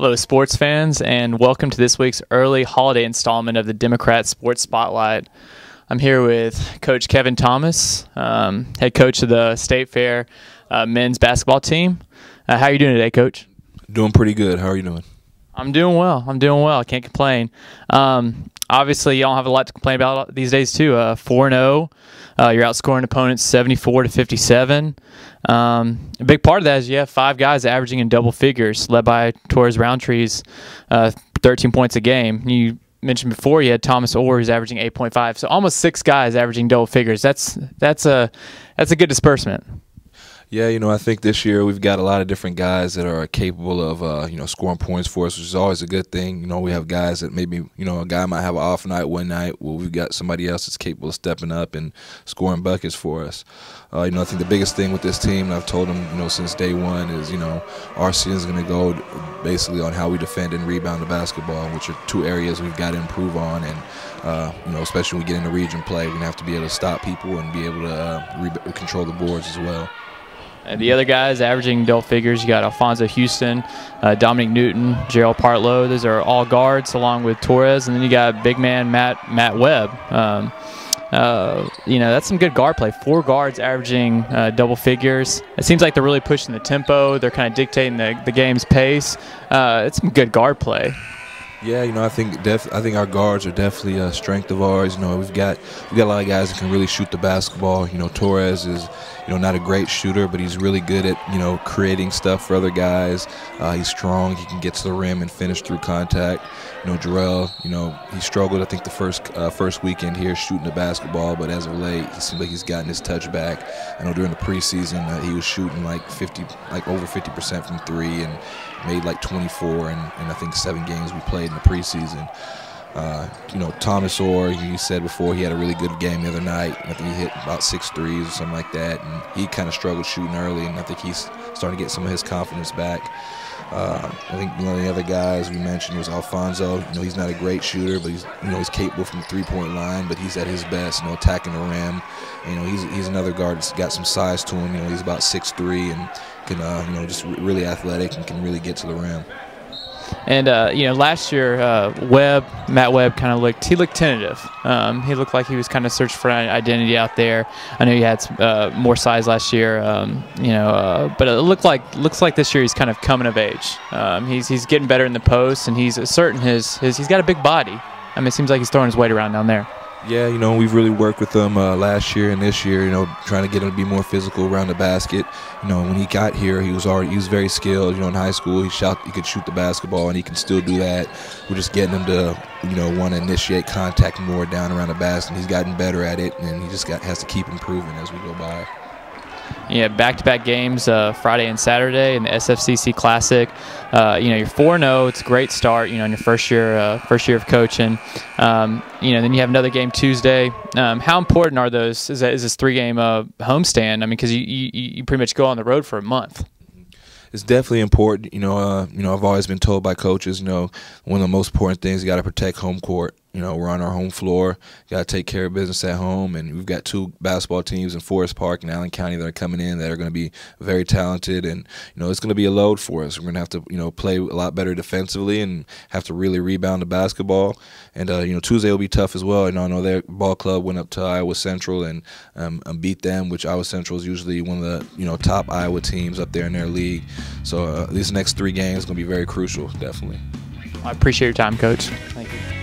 Hello, sports fans, and welcome to this week's early holiday installment of the Democrat Sports Spotlight. I'm here with Coach Kevin Thomas, head coach of the State Fair men's basketball team. How are you doing today, Coach? Doing pretty good. How are you doing? I'm doing well. I can't complain. Obviously, you don't have a lot to complain about these days, too. 4-0. You're outscoring opponents 74-57. A big part of that is you have 5 guys averaging in double figures, led by Torres Roundtree's 13 points a game. You mentioned before you had Thomas Orr, who's averaging 8.5. So almost 6 guys averaging double figures. That's a good disbursement. Yeah, I think this year we've got a lot of different guys that are capable of, scoring points for us, which is always a good thing. We have guys that maybe, a guy might have an off night one night. Well, we've got somebody else that's capable of stepping up and scoring buckets for us. I think the biggest thing with this team, and I've told them, since day one, is, our season is going to go basically on how we defend and rebound the basketball, which are 2 areas we've got to improve on. And, especially when we get into region play, we're going to have to be able to stop people and be able to control the boards as well. And the other guys averaging double figures, you got Alfonso Houston, Dominic Newton, Gerald Partlow. Those are all guards along with Torres. And then you got big man Matt Webb. That's some good guard play. 4 guards averaging double figures. It seems like they're really pushing the tempo. They're kind of dictating the game's pace. It's some good guard play. Yeah, I think our guards are definitely a strength of ours. We've got a lot of guys that can really shoot the basketball. Torres is not a great shooter, but he's really good at creating stuff for other guys. He's strong. He can get to the rim and finish through contact. Jarrell, he struggled I think the first weekend here shooting the basketball, but as of late he seems like he's gotten his touch back. I know during the preseason he was shooting over 50% from 3 and made like 24 and I think 7 games we played in the preseason. Thomas Orr, you said before, he had a really good game the other night. I think he hit about 6 threes or something like that, and he kind of struggled shooting early, and I think he's starting to get some of his confidence back. I think one of the other guys we mentioned was Alfonso. He's not a great shooter, but he's capable from the 3-point line, but he's at his best, attacking the rim. He's another guard that's got some size to him. He's about 6'3" and can just really athletic and can really get to the rim. And last year, Matt Webb kind of looked tentative. He looked like he was kind of searching for an identity out there. I know he had more size last year, but it looks like this year he's kind of coming of age. He's getting better in the post, and he's asserting he's got a big body. I mean, it seems like he's throwing his weight around down there. Yeah, we've really worked with him last year and this year, trying to get him to be more physical around the basket. When he got here, he was very skilled. In high school, he could shoot the basketball, and he can still do that. We're just getting him to, want to initiate contact more down around the basket. And he's gotten better at it, and he just has to keep improving as we go by. Yeah, back-to-back games, Friday and Saturday in the SFCC Classic. You're 4-0. It's a great start, in your first year of coaching. Then you have another game Tuesday. How important are those? Is this 3-game homestand? I mean, because you pretty much go on the road for a month. It's definitely important. I've always been told by coaches, one of the most important things, you got to protect home court. We're on our home floor. Got to take care of business at home, and we've got 2 basketball teams in Forest Park and Allen County that are coming in that are going to be very talented, and it's going to be a load for us. We're going to have to play a lot better defensively and have to really rebound the basketball. And Tuesday will be tough as well. I know their ball club went up to Iowa Central and beat them, which Iowa Central is usually one of the top Iowa teams up there in their league. So these next 3 games are going to be very crucial, definitely. I appreciate your time, Coach. Thank you.